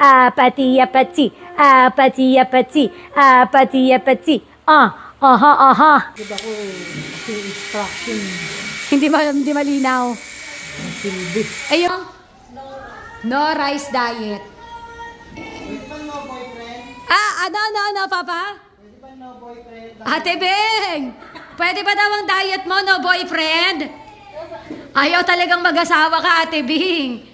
apati, apati, apati, apati, apati, apati. Aha. Diba ko kasi instruction. Hindi malinaw. Silbi. Ayun. No rice diet. Pwede ba no boyfriend? Ano, Papa? Pwede ba no boyfriend? Ate Beng, pwede ba daw ang diet mo, no boyfriend? Ayaw talagang mag-asawa ka, Ate Beng.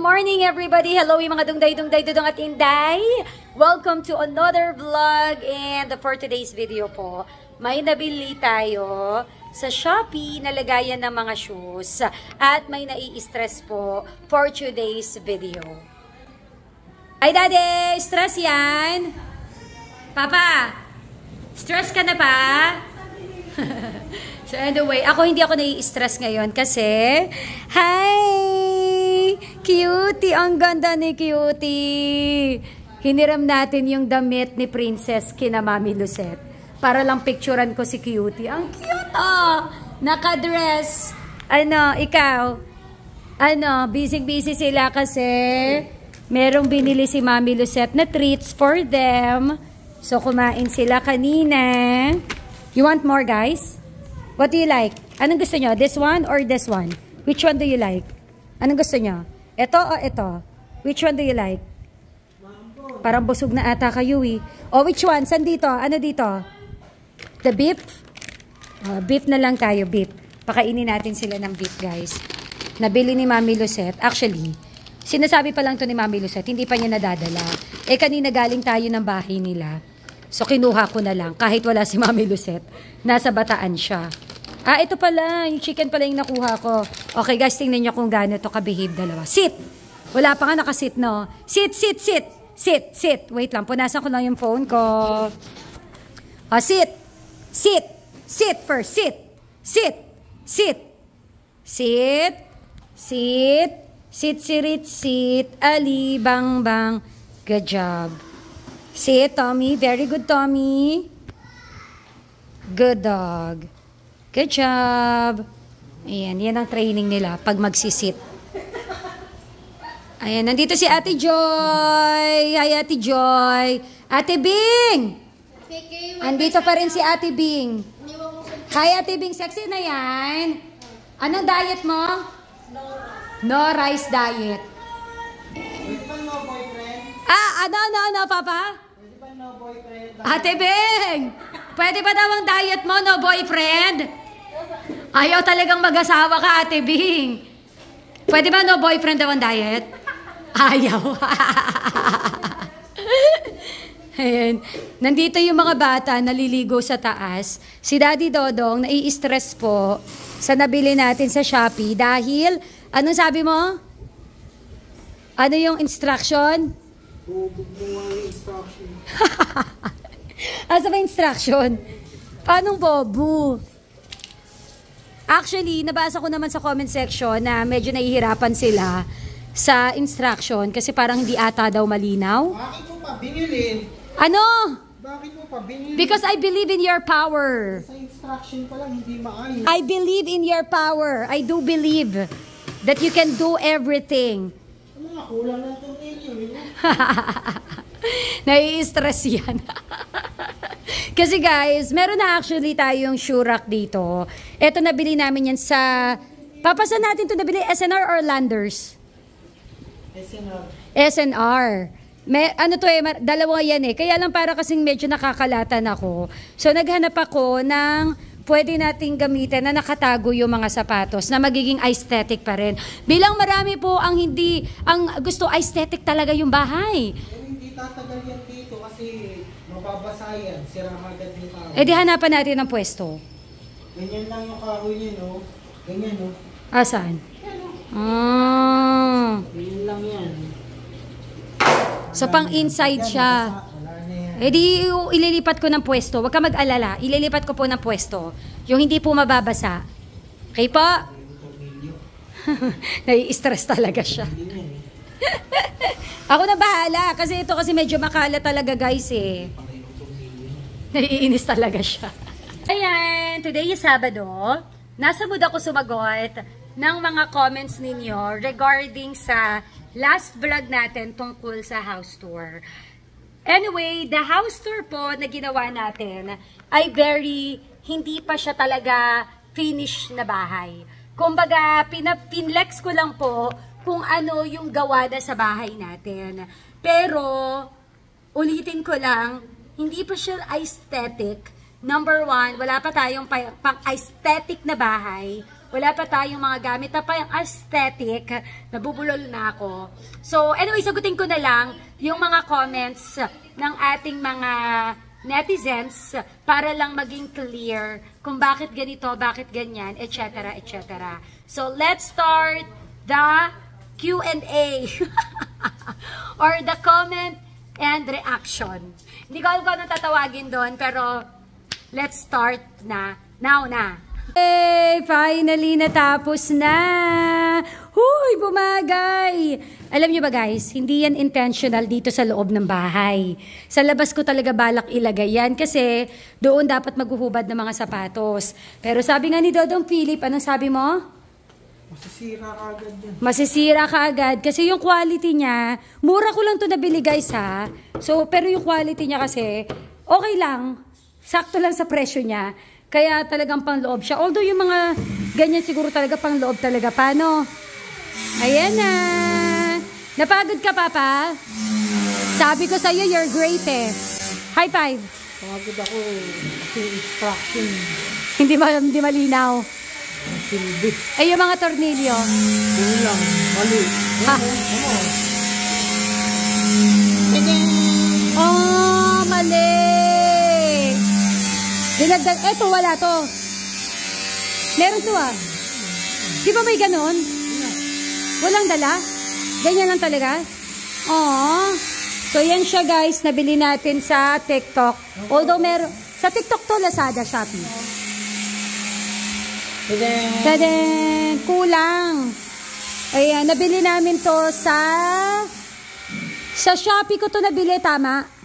Morning everybody! Hello yung mga dungday at inday! Welcome to another vlog and for today's video po, may nabili tayo sa Shopee na lagayan ng mga shoes at may nai-stress po for today's video. Ay daddy! Stress yan? Papa! Stress ka na pa? So anyway, hindi ako nai-stress ngayon kasi hi! Cutie! Ang ganda ni Cutie! Hiniram natin yung damit ni Princess kina Mami Lucette para lang picturean ko si Cutie. Ang cute oh! Naka-dress! Ano, ikaw? Ano, busy sila kasi merong binili si Mami Lucette na treats for them. So kumain sila kanina. You want more guys? What do you like? Anong gusto nyo? This one or this one? Which one do you like? Anong gusto nyo? Ito o ito? Which one do you like? Parang busog na ata kayo eh. O which one? Saan dito? Ano dito? The beef? Beef na lang tayo, beef. Pakainin natin sila ng beef guys. Nabili ni Mami Lucette. Actually, sinasabi pa lang to ni Mami Lucette. Hindi pa niya nadadala. Eh kanina galing tayo ng bahay nila. So kinuha ko na lang. Kahit wala si Mami Lucette. Nasa Bataan siya. Ito pala. Yung chicken pala yung nakuha ko. Okay guys, tingnan nyo kung gaano to kabehave dalawa. Sit! Wala pa nga nakasit, no? Sit! Wait lang, punasan ko lang yung phone ko. Sit! Sit first. Sit. Ali, bang. Good job. Sit, Tommy. Very good, Tommy. Good dog. Good job. Ayan, yan ang training nila pag magsisit. Ayan, nandito si Ate Joy. Hi, Ate Joy. Ate Bing! Andito pa rin si Ate Bing. Hi, Ate Bing. Sexy na yan. Anong diet mo? No rice diet. Pwede ba no boyfriend? Ano, Papa? Pwede ba no boyfriend? Ate Bing! Pwede ba daw ang diet mo, no boyfriend? Ayaw talagang mag-asawa ka, Ate Bing. Pwede ba no boyfriend daw ang diet? Ayaw. Ayan. Nandito yung mga bata naliligo sa taas. Si Daddy Dodong nai-stress po sa nabili natin sa Shopee dahil, anong sabi mo? Ano yung instruction? Instruction. Asa ba instruction? Paanong bobo? Actually, nabasa ko naman sa comment section na medyo nahihirapan sila sa instruction kasi parang hindi ata daw malinaw. Bakit mo pa binili? Ano? Bakit mo pa binili? Because I believe in your power. Sa instruction pa lang, hindi maayos. I believe in your power. I do believe that you can do everything. Ano nga, kulang lang itong alien. Nai-stress yan. Kasi guys, meron na actually tayong shoe rack dito. Ito nabili namin yan sa... Papasan natin ito nabili, SNR or Landers? SNR. Ano to dalawa yan eh. Kaya lang para kasing medyo nakakalatan ako. So naghanap ako ng pwede nating gamitin na nakatago yung mga sapatos na magiging aesthetic pa rin. Bilang marami po ang gusto aesthetic talaga yung bahay. Hindi tatagal yan dito kasi mababasa yan. Sira agad yung kahoy. Eh di hanapan natin ng pwesto. Ganyan lang yung kahoy niya, no? Ganyan, no? Saan? Ganyan lang yan. So pang inside siya. Eh di ililipat ko ng pwesto. Huwag ka mag-alala. Ililipat ko po ng pwesto. Yung hindi po mababasa. Okay po? Nai-stress talaga siya. Ako na bahala kasi ito kasi medyo makala talaga guys eh. Naiinis talaga siya. Ayan, today is Sabado. Nasa mood ako sumagot ng mga comments ninyo regarding sa last vlog natin tungkol sa house tour. Anyway, the house tour po na ginawa natin ay hindi pa siya talaga finish na bahay. Kumbaga, pinlex ko lang po kung ano yung gawa na sa bahay natin. Pero, ulitin ko lang, hindi pa siya aesthetic. Number one, wala pa tayong pang-aesthetic na bahay. Wala pa tayong mga gamit na pang-aesthetic. Nabubulol na ako. So, anyway, sagutin ko na lang yung mga comments ng ating mga netizens para lang maging clear kung bakit ganito, bakit ganyan, etc. etc. So, let's start the Q&A or the comment and reaction. Hindi ko alam kung anong tatawagin doon, pero let's start na. Now na. Hey, finally natapos na. Huy, bumagay. Alam niyo ba guys, hindi yan intentional dito sa loob ng bahay. Sa labas ko talaga balak ilagay yan kasi doon dapat maghuhubad ng mga sapatos. Pero sabi nga ni Dodong Philip, anong sabi mo? Masisira ka agad yan. Masisira ka agad kasi yung quality niya, mura ko lang to nabili guys ha. So, pero yung quality niya kasi, okay lang. Sakto lang sa presyo niya. Kaya talagang pang-loob siya. Although yung mga ganyan siguro talaga pang-loob talaga. Paano? Ayan na. Napagod ka, Papa? Sabi ko sa'yo, you're great eh. High five. Pagod ako kasi instruction. Hindi malinaw. Silbi. Eh, yung mga tornilyo. Yun lang. Mali. Ha? Oh, mali. Dinagdag, eto wala to. Meron to ah. Di ba may ganon? Walang dala? Ganyan lang talaga? Oo. So yan siya guys, nabili natin sa TikTok. Although meron, sa TikTok to, Lazada, Shopee. Tadaan! Kulang. Ayan, nabili namin to sa Shopee ko to nabili, tama?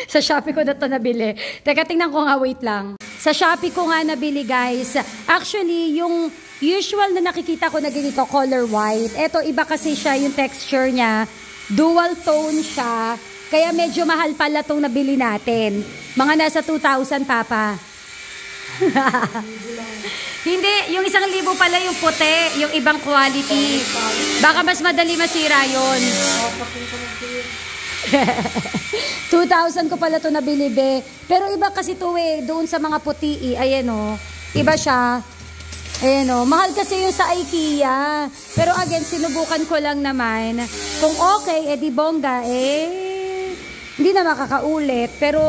Sa Shopee ko na ito nabili. Teka, tingnan ko nga, wait lang. Sa Shopee ko nga nabili, guys. Actually, yung usual na nakikita ko na ganito, color white. Ito, iba kasi siya, yung texture niya. Dual tone siya. Kaya medyo mahal pala itong nabili natin. Mga nasa 2,000, Papa. Hindi, yung 1,000 pala yung puti, yung ibang quality. Baka mas madali masira yun. 2,000 ko pala to nabili, be. Pero iba kasi to eh, doon sa mga puti eh. Ayan o, iba siya. Ayan o, mahal kasi yung sa IKEA. Pero again, sinubukan ko lang naman. Kung okay, edi bongga, hindi na makakaulit. Pero,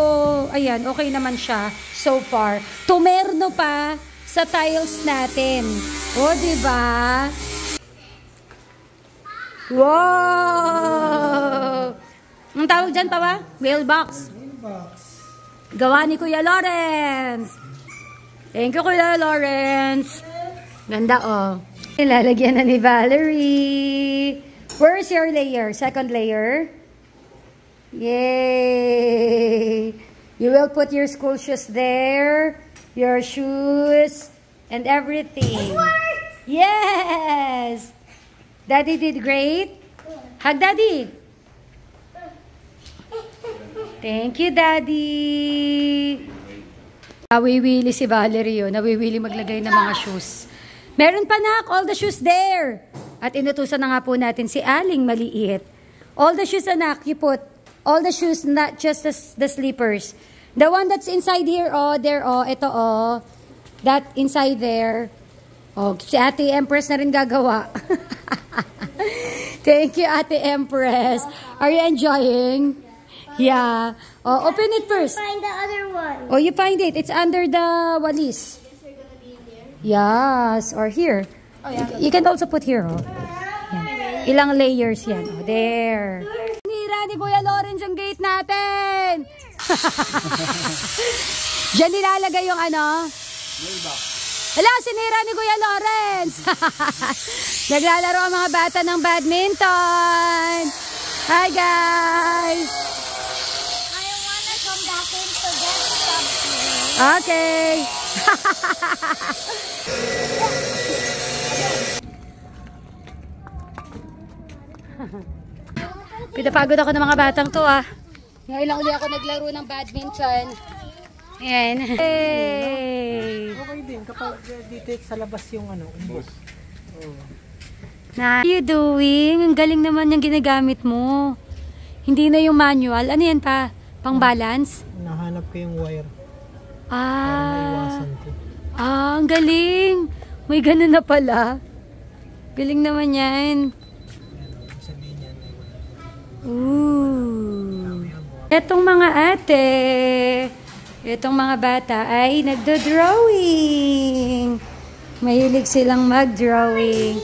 ayan, okay naman siya so far. Tumerno pa sa tiles natin. O, diba? Wow! Ang tawag dyan pa ba? Mailbox. Gawa ni Kuya Lawrence. Thank you, Kuya Lawrence. Ganda, oh. Ilalagyan na ni Valerie. Where's your layer? Second layer? Yay! You will put your school shoes there. Your shoes. And everything. Yes! Daddy did great. Hug Daddy. Thank you, Daddy. Nawiwili si Valerie yun. Nawiwili maglagay ng mga shoes. Meron pa nak, all the shoes there. At inutusan na nga po natin si Aling maliit. All the shoes anak, you put. All the shoes, not just the sleepers. The one that's inside here, oh, there, oh, ito, oh. That inside there. Oh, si Ate Empress na rin gagawa. Thank you, Ate Empress. Are you enjoying? Yeah. Oh, open it first. Find the other one. Oh, you find it. It's under the walis. Yes, or here. Oh, yeah. You can also put here, oh. Yan. Ilang layers yan. Oh, there. Nira ni Kuya Lawrence yung gate natin. Diyan nilalagay yung ano? Mailbox. Hala, sinira ni Kuya Lawrence. Naglalaro ang mga bata ng badminton. Hi guys. I wanna come back in to get something. Okay. Pinapagod ako ng mga batang to ah. Ngayon lang uli ako naglaro ng badminton. Ayan. Hey! Okay din kapag dito sa labas yung umbok. Oh. Na, what are you doing? Ang galing naman yung ginagamit mo. Hindi na yung manual. Ano yan pa? Pang balance? Nahanap ko yung wire. Para Ah. maiwasan ko. Ah, ang galing. May ganun na pala. Galing naman yan. Sabihin niya may wire. Ooh. Etong mga ate, etong mga bata ay nagdo-drawing. Mahilig silang mag-drawing.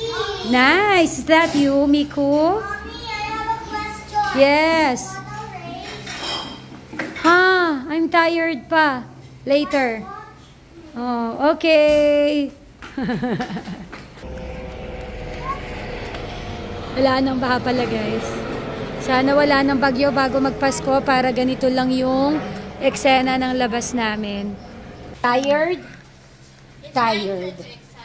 Nice! Is that you, Miku? Mommy, I have a question. Yes. Ha, I'm tired pa. Later. Oh, okay. Wala nang baha pala, guys. Sana wala nang bagyo bago magpasko para ganito lang yung eksena ng labas namin. Tired? Tired.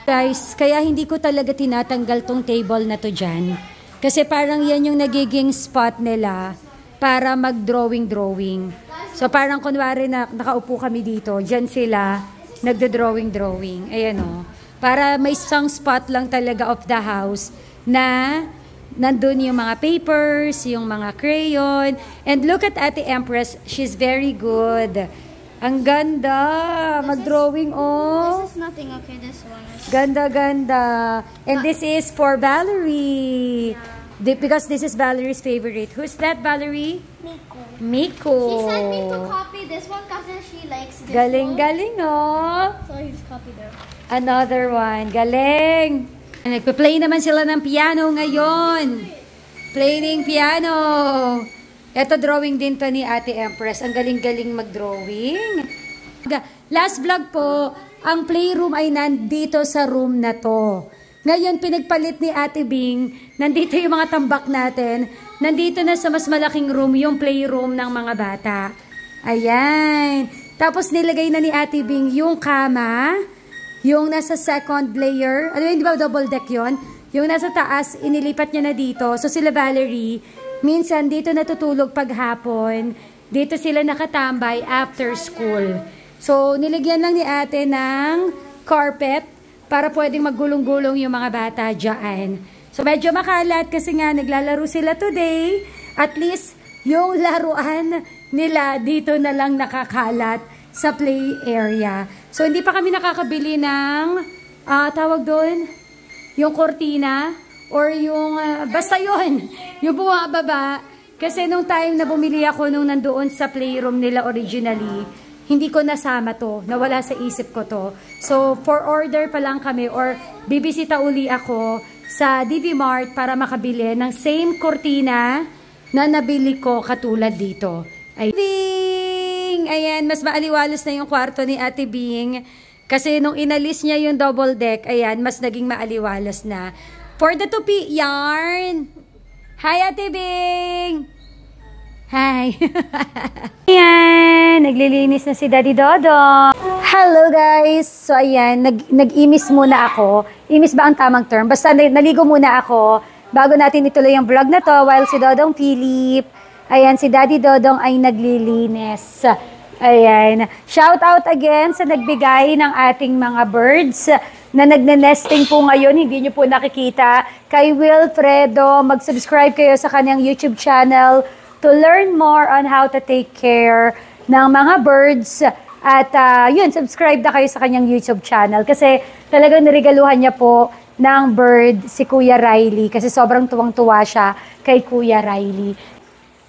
Guys, kaya hindi ko talaga tinatanggal tong table na to dyan. Kasi parang yan yung nagiging spot nila para mag-drawing-drawing. So parang kunwari na nakaupo kami dito, dyan sila nagdo-drawing-drawing. Ayan o. Para may isang spot lang talaga of the house na nandun yung mga papers, yung mga crayon. And look at Ate Empress, she's very good. Ang ganda! Mag-drawing oh. This is nothing, okay, this one is... Ganda-ganda. And this is for Valerie. Because this is Valerie's favorite. Who's that, Valerie? Miko. Miko. She sent me to copy this one kasi she likes this one. Galing-galing oh. So I just copied her. Another one. Galing. Nagpa-play naman sila ng piano ngayon. Playing piano. Ito drawing din to ni Ate Empress. Ang galing-galing mag-drawing. Last vlog po, ang playroom ay nandito sa room na to. Ngayon, pinagpalit ni Ate Bing, nandito yung mga tambak natin. Nandito na sa mas malaking room, yung playroom ng mga bata. Ayan. Tapos nilagay na ni Ate Bing yung kama, yung nasa second layer. Ano yun, di ba double deck yun? Yung nasa taas, inilipat niya na dito. So sila Valerie, minsan dito natutulog paghapon. Dito sila nakatambay after school. So nilagyan lang ni ate ng carpet para pwedeng maggulong-gulong yung mga bata dyan. So medyo makalat kasi nga naglalaro sila today. At least yung laruan nila dito na lang nakakalat sa play area. So hindi pa kami nakakabili ng tawag doon, yung kortina or yung basta yun, yung bumababa. Kasi nung time na bumili ako nung nandoon sa playroom nila originally, hindi ko nasama to, nawala sa isip ko to. So for order pa lang kami or bibisita uli ako sa DV Mart para makabili ng same kortina na nabili ko katulad dito. Ayan, mas maaliwalas na yung kwarto ni Ate Bing. Kasi nung inalis niya yung double deck, ayan, mas naging maaliwalas na. For the tupi yarn. Hi, Ate Bing! Hi! Ayan, naglilinis na si Daddy Dodo. Hello guys! So ayan, nag-imis muna ako. Imis ba ang tamang term? Basta naligo muna ako bago natin ituloy yung vlog na to while si Dodong Philip, ayan, si Daddy Dodong ay naglilinis. Ayan. Shout out again sa nagbigay ng ating mga birds na nagne-nesting po ngayon. Hindi nyo po nakikita. Kay Wilfredo, mag-subscribe kayo sa kanyang YouTube channel to learn more on how to take care ng mga birds. At yun, subscribe na kayo sa kanyang YouTube channel. Kasi talagang niregaluhan niya po ng bird si Kuya Riley. Kasi sobrang tuwang-tuwa siya kay Kuya Riley.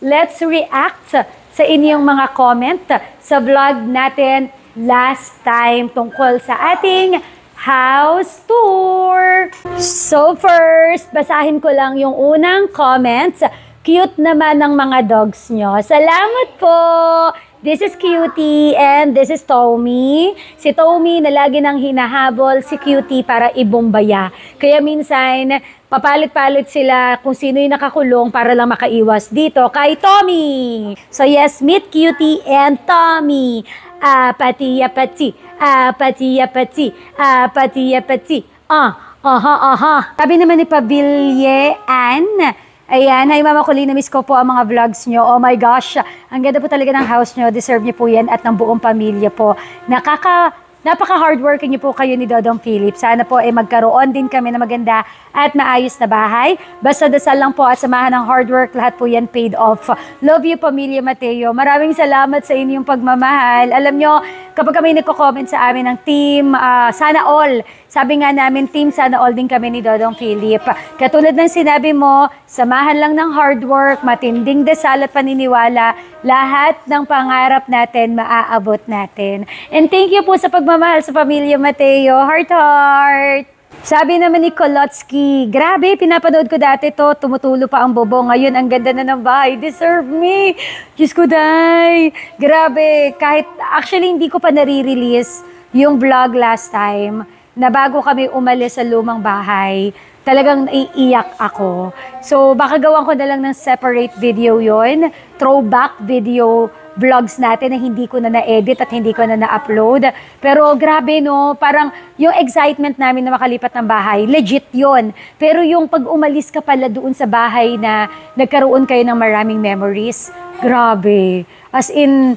Let's react sa inyong mga comment sa vlog natin last time tungkol sa ating house tour. So first, basahin ko lang yung unang comments. Cute naman ng mga dogs nyo. Salamat po! This is Cutie and this is Tommy. Si Tommy na lagi nang hinahabol si Cutie para ibombaya. Kaya minsan, papalit-palit sila kung sino yung nakakulong para lang makaiwas dito kay Tommy. So yes, meet Cutie and Tommy. Apati-apati, apati-apati, apati-apati. Aha. Sabi naman ni Paville Ann, ayan, hi Mama Colleen, na-miss ko po ang mga vlogs nyo. Oh my gosh, ang ganda po talaga ng house nyo. Deserve nyo po yan at ng buong pamilya po. Napaka-hardworking nyo po kayo ni Dodong Philip. Sana po magkaroon din kami na maganda at maayos na bahay. Basta dasal lang po at samahan ng hard work. Lahat po yan paid off. Love you, Pamilya Mateo. Maraming salamat sa inyong pagmamahal. Alam nyo, kapag kami nagko-comment sa amin ng team, sana all. Sabi nga namin, team sana all din kami ni Dodong Philip. Katulad ng sinabi mo, samahan lang ng hard work, matinding dasal at paniniwala, lahat ng pangarap natin, maaabot natin. And thank you po sa pagmamahal sa Pamilya Mateo. Heart, heart! Sabi naman ni Kolotsky, grabe, pinapanood ko dati to, tumutulo pa ang bobo. Ngayon, ang ganda na ng bahay. Deserve me. Diyos ko, day. Grabe, kahit, actually, hindi ko pa nare-release yung vlog last time na bago kami umalis sa lumang bahay, talagang naiiyak ako. So, baka gawan ko na lang ng separate video yon, throwback video vlogs natin na hindi ko na na-edit at hindi ko na na-upload. Pero grabe no, parang yung excitement namin na makalipat ng bahay, legit yon. Pero yung pag umalis ka pala doon sa bahay na nagkaroon kayo ng maraming memories, grabe. As in,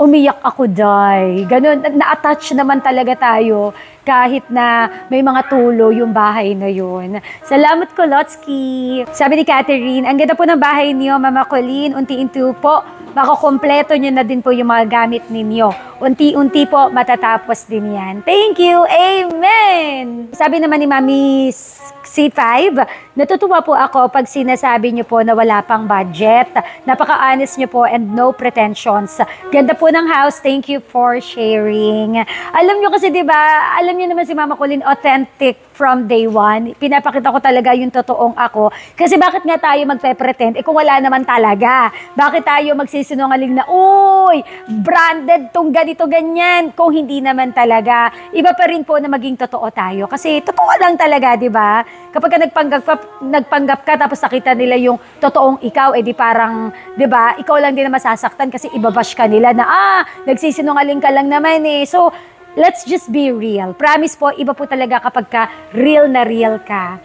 umiyak ako, day. Ganun, na-attach naman talaga tayo kahit na may mga tulo yung bahay na yun. Salamat, Kolotsky. Sabi ni Catherine, ang ganda po ng bahay niyo, Mama Colleen. Unti-unti po, makukompleto nyo na din po yung mga gamit ninyo. Unti-unti po, matatapos din yan. Thank you. Amen. Sabi naman ni Mami C5, natutuwa po ako pag sinasabi nyo po na wala pang budget. Napaka-honest nyo po and no pretensions. Ganda po ng house. Thank you for sharing. Alam nyo kasi, di ba, alam nyo naman si Mama Colleen, authentic from day one. Pinapakita ko talaga yung totoong ako. Kasi bakit nga tayo magpe-pretend? Kung wala naman talaga. Bakit tayo magsisinungaling na, uy, branded tong ganito, ganyan. Kung hindi naman talaga. Iba pa rin po na maging totoo tayo. Kasi totoo lang talaga, di ba? Kapag nagpanggap ka, tapos nakita nila yung totoong ikaw, di parang, di ba, ikaw lang din na masasaktan kasi ibabash ka nila na, nagsisinungaling ka lang naman eh. So, let's just be real. Promise po, iba po talaga kapag ka real na real ka.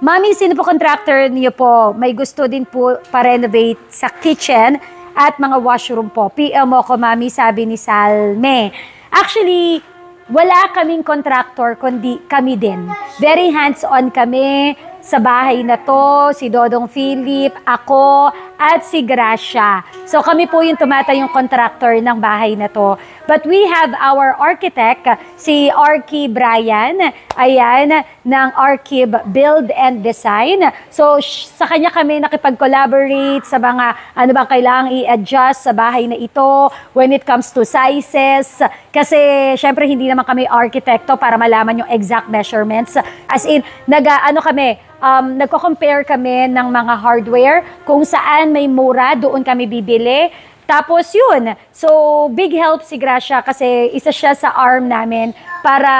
Mami, sino po contractor niyo po? May gusto din po pa-renovate sa kitchen at mga washroom po. PM mo ko, Mami, sabi ni Salme. Actually, wala kaming contractor, kundi kami din. Very hands-on kami sa bahay na to, si Dodong Philip, ako, at si Gracia. So kami po yung tumatayong contractor ng bahay na to. But we have our architect, si Arky Brian, ayan, ng Arkib Build and Design. So sa kanya kami nakipag-collaborate sa mga ano bang kailangang i-adjust sa bahay na ito when it comes to sizes. Kasi syempre hindi naman kami arkitekto para malaman yung exact measurements. As in, nagko-compare kami ng mga hardware, kung saan may mura, doon kami bibili. Tapos yun, so big help si Gracia kasi isa siya sa arm namin para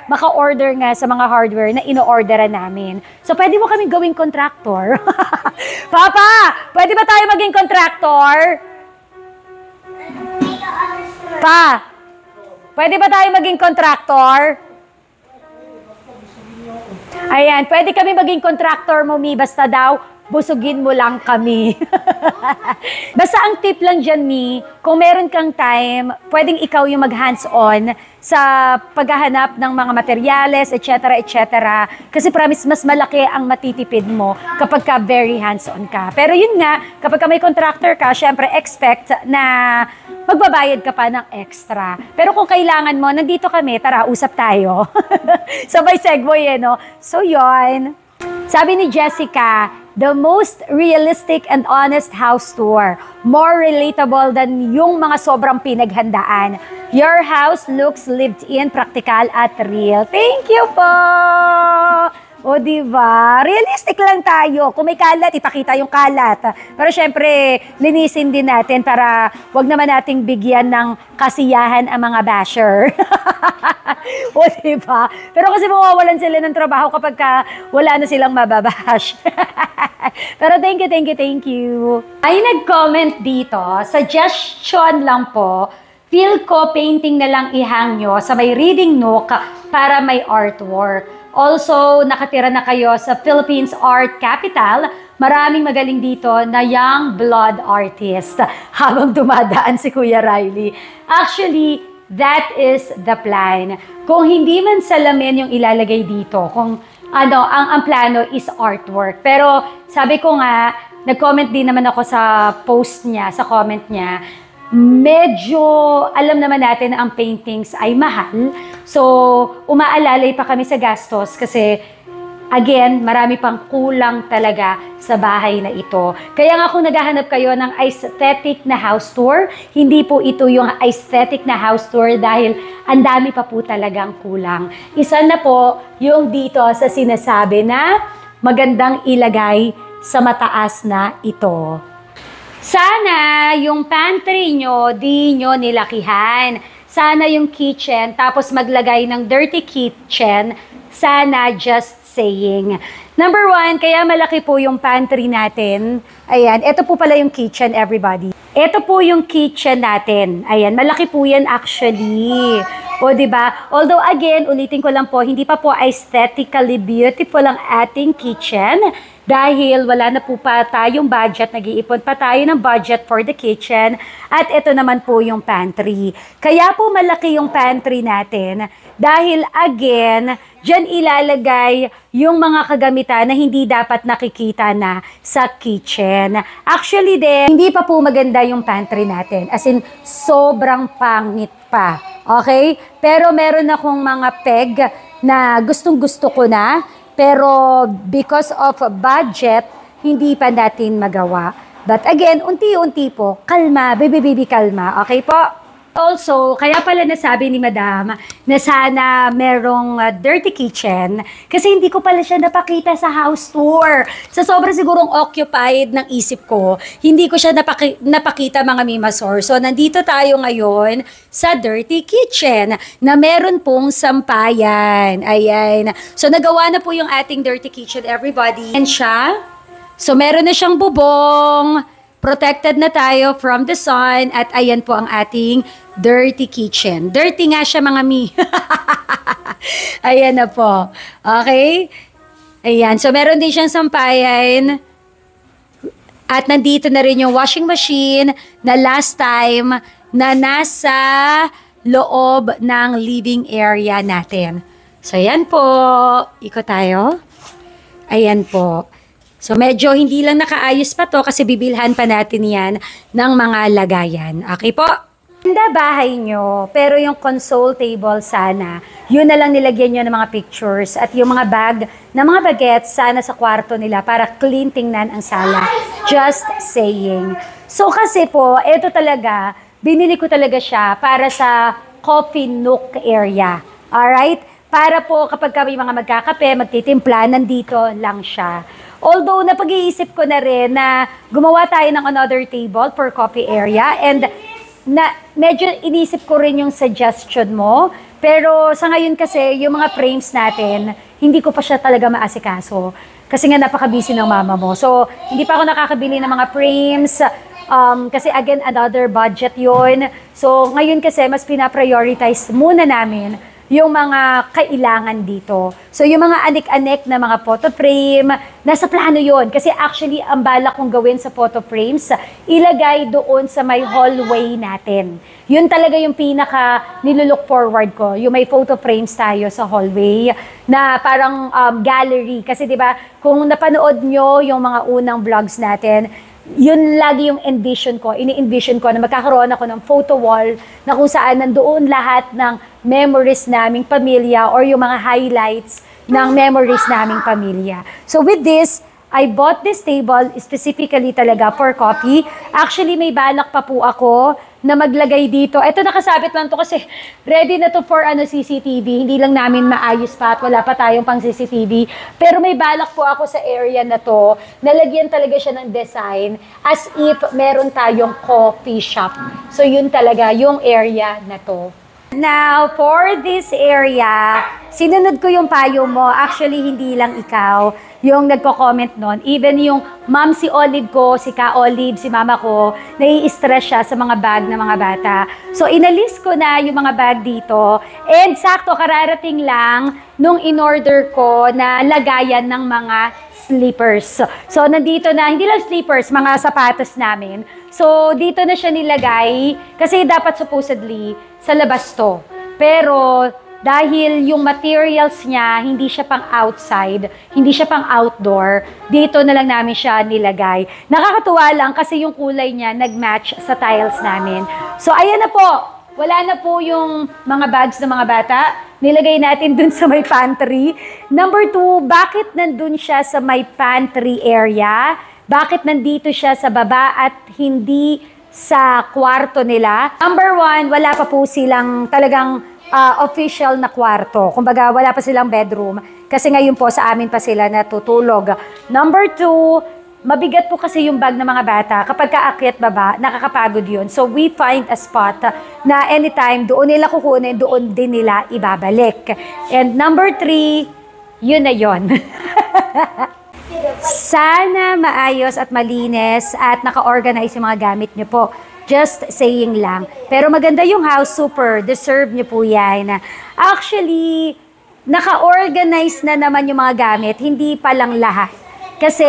maka-order nga sa mga hardware na ino-orderan namin. So pwede mo kami gawing contractor. Papa, pwede ba tayo maging contractor? Pa, pwede ba tayo maging contractor? Ayan, pwede kami maging contractor mo, Mi. Basta daw, busugin mo lang kami. Basta ang tip lang dyan, Mi, kung meron kang time, pwedeng ikaw yung mag-hands-on sa paghahanap ng mga materyales, etc., etc. Kasi promise, mas malaki ang matitipid mo kapag ka very hands-on ka. Pero yun nga, kapag ka may contractor ka, syempre expect na magbabayad ka pa ng extra. Pero kung kailangan mo, nandito kami, tara, usap tayo. Sabay segue no? So yun. Sabi ni Jessica, the most realistic and honest house tour. More relatable than yung mga sobrang pinaghandaan. Your house looks lived in, practical at real. Thank you po! O, diba? Realistic lang tayo. Kung may kalat, ipakita yung kalat. Pero syempre, linisin din natin para wag naman nating bigyan ng kasiyahan ang mga basher. O, diba? Pero kasi mawawalan sila ng trabaho kapag wala na silang mababash. Pero thank you. Ay, nag-comment dito, suggestion lang po, feel ko painting na lang ihang nyo sa may reading nook para may artwork. Also, nakatira na kayo sa Philippines Art Capital. Maraming magaling dito na young blood artist habang dumadaan si Kuya Riley. Actually, that is the plan. Kung hindi man salamin yung ilalagay dito, kung ang plano is artwork. Pero sabi ko nga, nag-comment din naman ako sa post niya, sa comment niya, medyo alam naman natin na ang paintings ay mahal. So, umaalalay pa kami sa gastos kasi, again, marami pang kulang talaga sa bahay na ito. Kaya nga kung naghahanap kayo ng aesthetic na house tour, hindi po ito yung aesthetic na house tour dahil ang dami pa po talagang kulang. Isa na po yung dito sa sinasabi na magandang ilagay sa mataas na ito. Sana yung pantry nyo, di nyo nilakihan. Sana yung kitchen, tapos maglagay ng dirty kitchen. Sana just saying. Number 1, kaya malaki po yung pantry natin. Ayan, ito po pala yung kitchen, everybody. Ito po yung kitchen natin. Ayan, malaki po yan actually. O, diba? Although, again, ulitin ko lang po, hindi pa po aesthetically beautiful ang ating kitchen. Dahil wala na po pa tayong budget, nag-iipon pa tayo ng budget for the kitchen. At ito naman po yung pantry. Kaya po malaki yung pantry natin. Dahil again, dyan ilalagay yung mga kagamitan na hindi dapat nakikita na sa kitchen. Actually din, hindi pa po maganda yung pantry natin. As in, sobrang pangit pa. Okay? Pero meron akong mga peg na gustong-gusto ko na. Pero because of budget, hindi pa natin magawa. But again, unti-unti po, kalma, baby, kalma. Okay po? Also, kaya pala nasabi ni Madam na sana merong dirty kitchen kasi hindi ko pala siya napakita sa house tour. Sa sobrang sigurong occupied ng isip ko, hindi ko siya napakita mga mimasor. So, nandito tayo ngayon sa dirty kitchen na meron pong sampayan. Ayan. So, nagawa na po yung ating dirty kitchen, everybody. And siya. So, meron na siyang bubong. Protected na tayo from the sun. At ayan po ang ating dirty kitchen. Dirty nga siya, mga mi. Ayan na po. Okay? Ayan. So, meron din siyang sampayan. At nandito na rin yung washing machine na last time na nasa loob ng living area natin. So, ayan po. Ikot tayo. Ayan po. So, medyo hindi lang nakaayos pa to kasi bibilhan pa natin yan ng mga lagayan. Okay po? Ganda bahay nyo, pero yung console table sana, yun na lang nilagyan nyo ng mga pictures at yung mga bag na mga bagets sana sa kwarto nila para clean tingnan ang sala. Just saying. So, kasi po, ito talaga, binili ko talaga siya para sa coffee nook area. Alright? Para po kapag kami mga magkakape, magtitimpla, nandito lang siya. Although, napag-iisip ko na rin na gumawa tayo ng another table for coffee area and medyo inisip ko rin yung suggestion mo. Pero sa ngayon kasi, yung mga frames natin, hindi ko pa siya talaga maasikaso. Kasi nga napaka-busy ng mama mo. So, hindi pa ako nakakabili ng mga frames. Kasi again, another budget yon. So, ngayon kasi, mas pinaprioritize muna namin yung mga kailangan dito. So, yung mga anik-anik na mga photo frame, nasa plano yon. Kasi actually, ang balak kong gawin sa photo frames, ilagay doon sa may hallway natin. Yun talaga yung pinaka nilulook forward ko. Yung may photo frames tayo sa hallway na parang gallery. Kasi diba, kung napanood nyo yung mga unang vlogs natin, yun lagi yung envision ko. Ini-envision ko na magkakaroon ako ng photo wall na kung saan nandoon lahat ng memories naming pamilya or yung mga highlights ng memories naming pamilya. So with this, I bought this table specifically talaga for coffee. Actually, may balak pa po ako na maglagay dito. Ito nakasabit lang to kasi ready na to for CCTV. Hindi lang namin maayos pa at wala pa tayong pang CCTV. Pero may balak po ako sa area na to. Nalagyan talaga siya ng design as if meron tayong coffee shop. So yun talaga yung area na to. Now, for this area, sinunod ko yung payo mo. Actually, hindi lang ikaw yung nagko-comment nun. Even yung ma'am si Olive ko, si Ka Olive, si mama ko, nai-stress siya sa mga bag ng mga bata. So, inalis ko na yung mga bag dito. And sakto, kararating lang nung in-order ko na lagayan ng mga slippers. So, nandito na, hindi lang slippers, mga sapatos namin. So, dito na siya nilagay kasi dapat supposedly sa labas to. Pero, dahil yung materials niya, hindi siya pang outside, hindi siya pang outdoor, dito na lang namin siya nilagay. Nakakatuwa lang kasi yung kulay niya nag-match sa tiles namin. So, ayan na po. Wala na po yung mga bags ng mga bata. Nilagay natin dun sa may pantry. Number 2, bakit nandun siya sa may pantry area? Bakit nandito siya sa baba at hindi sa kwarto nila? Number 1, wala pa po silang talagang official na kwarto. Kumbaga, wala pa silang bedroom. Kasi ngayon po sa amin pa sila natutulog. Number 2, mabigat po kasi yung bag ng mga bata. Kapag kaakyat baba, nakakapagod yun. So, we find a spot na anytime doon nila kukunin, doon din nila ibabalik. And number 3, yun na yun. Sana maayos at malinis at naka-organize yung mga gamit niyo po. Just saying lang. Pero maganda yung house, super. Deserve niyo po yan. Actually, naka-organize na naman yung mga gamit. Hindi pa lang lahat. Kasi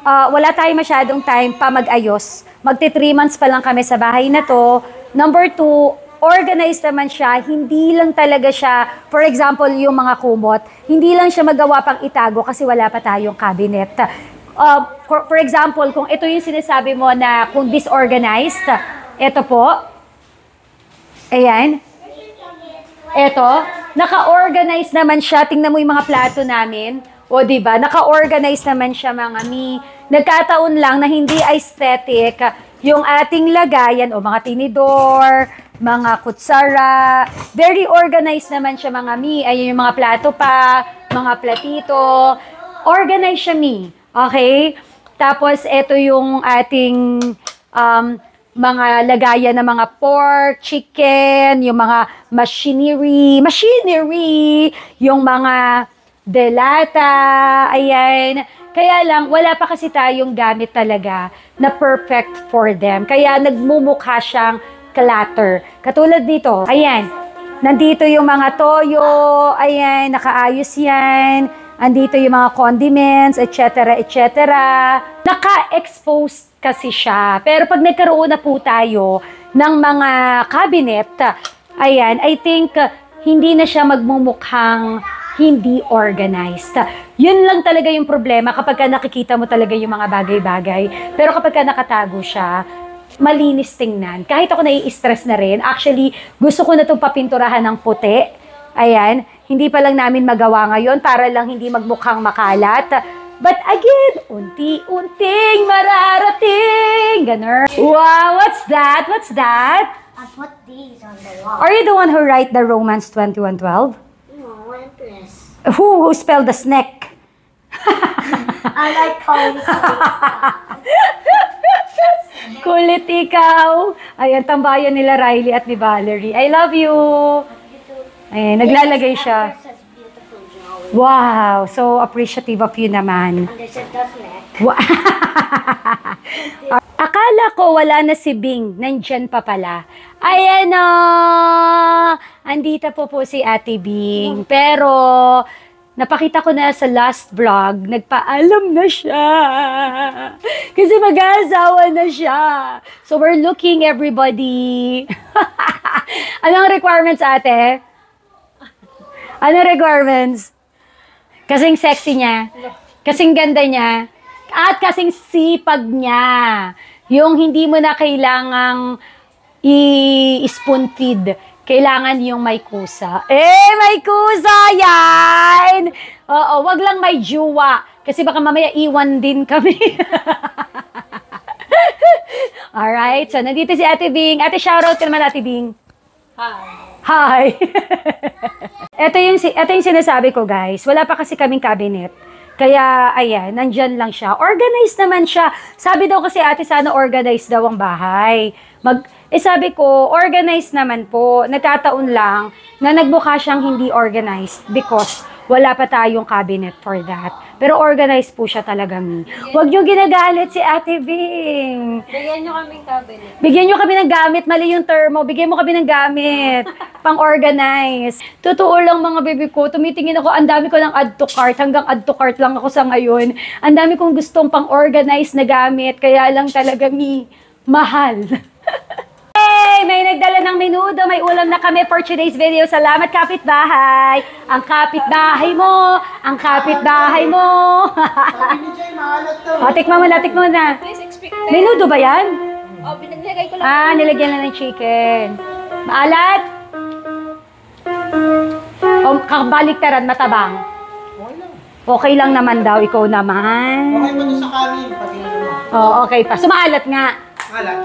wala tayong masyadong time pa mag-ayos. Magti 3 months pa lang kami sa bahay na to. Number 2, organized naman siya, hindi lang talaga siya, for example, yung mga kumot, hindi lang siya magawa pang itago kasi wala pa tayong cabinet. For example, kung ito yung sinasabi mo na kung disorganized, ito po, ayan, ito, naka-organize naman siya, tingnan mo yung mga plato namin, o diba, naka-organize naman siya mga mi, nagkataon lang na hindi aesthetic yung ating lagayan, o mga tinidor, mga kutsara, very organized naman siya mga mi. Ayun yung mga plato pa, mga platito. Organized siya mi. Okay? Tapos, ito yung ating mga lagayan ng mga pork, chicken, yung mga machinery, yung mga delata, ayan. Kaya lang, wala pa kasi tayong gamit talaga na perfect for them. Kaya nagmumukha siyang clutter. Katulad dito, ayan, nandito yung mga toyo, ayan, nakaayos yan, andito yung mga condiments, etc., etc. Naka-expose kasi siya. Pero pag nagkaroon na po tayo ng mga cabinet, ayan, I think hindi na siya magmumukhang hindi organized. Yun lang talaga yung problema kapag nakikita mo talaga yung mga bagay-bagay. Pero kapag nakatago siya, malinis tingnan. Kahit ako nai-stress na rin. Actually, gusto ko na itong papinturahan ng puti. Ayan. Hindi pa lang namin magawa ngayon para lang hindi magmukhang makalat. But again, unti-unting mararating. Ganun. Wow, what's that? What's that? I put these on the wall. Are you the one who write the Romans 21:12? No, Empress. Who spelled the snake? I like calling Kulit ikaw. Ayan, tambayan nila Riley at ni Valerie. I love you. Ayan, naglalagay siya. Wow, so appreciative of you naman. Akala ko wala na si Bing. Nandyan pa pala. Ayan o. Andito po si Ate Bing. Pero, napakita ko na sa last vlog, nagpaalam na siya. Kasi mag-aasawa na siya. So, we're looking, everybody. Anong requirements, ate? Anong requirements? Kasing sexy niya. Kasing ganda niya. At kasing sipag niya. Yung hindi mo na kailangang i-spoon feed. Kailangan yung may kusa. May kusa yan! Oo, wag lang may juwa. Kasi baka mamaya iwan din kami. Alright, so nandito si Ate Bing. Ate, shoutout ka naman, Ate Bing. Hi! ito yung sinasabi ko, guys. Wala pa kasi kaming cabinet. Kaya, ayan, nandyan lang siya. Organized naman siya. Sabi daw kasi ate, sana organized daw ang bahay. Sabi ko, organized naman po. Nagkataon lang na nagmukha siyang hindi organized because wala pa tayong cabinet for that. Pero organized po siya talaga, Mi. Huwag niyo ginagalit si Ate Bing. Bigyan nyo kaming cabinet. Bigyan niyo kami ng gamit. Mali yung termo. Bigyan mo kami ng gamit. Pang-organize. Totoo lang mga baby ko. Tumitingin ako. Ang dami ko ng add to cart. Hanggang add to cart lang ako sa ngayon. Ang dami kong gustong pang-organize na gamit. Kaya lang talaga, Mi, mahal. Hey! May nagdala ng menudo. May ulam na kami for today's video. Salamat, kapitbahay. Ang kapitbahay mo. Ang kapitbahay mo. Sabi ni Jay, maalat to. O, tikman mo na, tikman mo na. Please expect Menudo ba yan? Oh, pinaglagay ko lang. Ah, nilagyan na ng chicken. Maalat? O, kabaliktaran, matabang. Okay lang. Okay lang naman daw, ikaw naman. Okay pa to sa kanin, pati na naman. Oo, okay pa. Sumaalat nga. Maalat.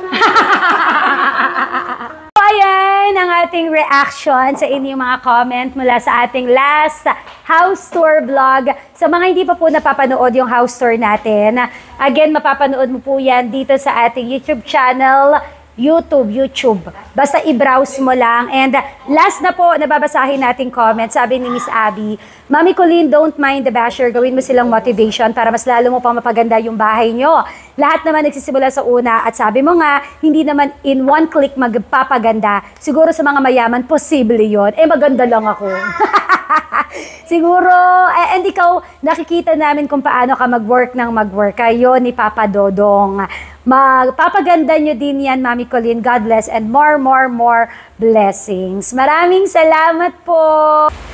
So, ayan ang ating reaction sa inyong mga comment mula sa ating last house tour vlog. Sa mga hindi pa po napapanood yung house tour natin, again, mapapanood mo po yan dito sa ating YouTube channel, YouTube. Basta i-browse mo lang. And last na po, nababasahin nating comment. Sabi ni Miss Abby, Mami Colleen, don't mind the basher. Gawin mo silang motivation para mas lalo mo pang mapaganda yung bahay nyo. Lahat naman nagsisimula sa una. At sabi mo nga, hindi naman in one click magpapaganda. Siguro sa mga mayaman, posible yon. Maganda lang ako. Siguro, and ikaw, nakikita namin kung paano ka mag-work ng mag-work. Kayo ni Papa Dodong. Magpapaganda nyo din yan, Mami Colleen. God bless and more blessings. Maraming salamat po.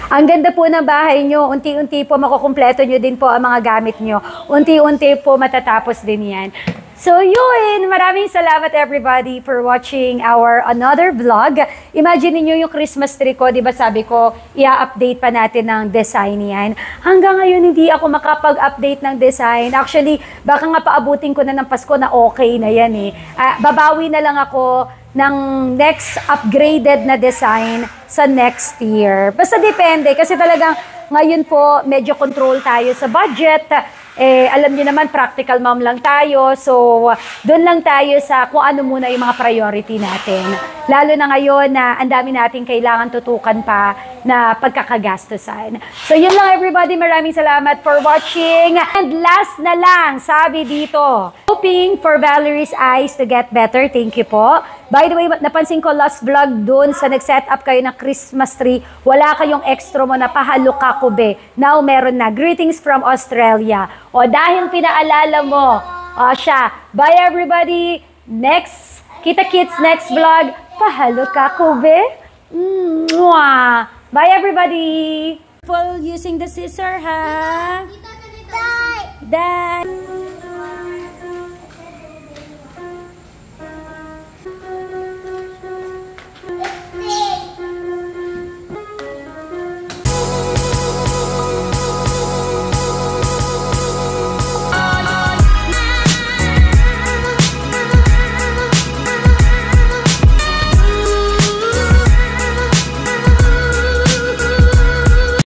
Ang ganda po ng bahay nyo. Unti-unti po makukumpleto nyo din po ang mga gamit nyo. Unti-unti po matatapos din yan. So yun, maraming salamat everybody for watching our another vlog. Imagine niyo yung Christmas tree ko, di ba sabi ko, i-update pa natin ng design yan. Hanggang ngayon hindi ako makapag-update ng design. Actually, baka nga paabutin ko na ng Pasko na okay na yan eh. Babawi na lang ako ng next upgraded na design sa next year. Basta depende kasi talagang ngayon po medyo control tayo sa budget. Alam niyo naman, practical mom lang tayo. So, doon lang tayo sa kung ano muna yung mga priority natin. Lalo na ngayon na ang dami natin kailangan tutukan pa na pagkakagastusan. So, yun lang everybody. Maraming salamat for watching. And last na lang, sabi dito, hoping for Valerie's eyes to get better. Thank you po. By the way, napansin ko last vlog doon sa nag-set up kayo ng Christmas tree, wala kayong extra mo na pahaluka kube. Now, meron na. Greetings from Australia. O dahil pinaalala mo, siya. Bye everybody. Next, kita-kits next vlog. Pahaluka kube. Bye everybody. Using the scissor, ha? Die! Die.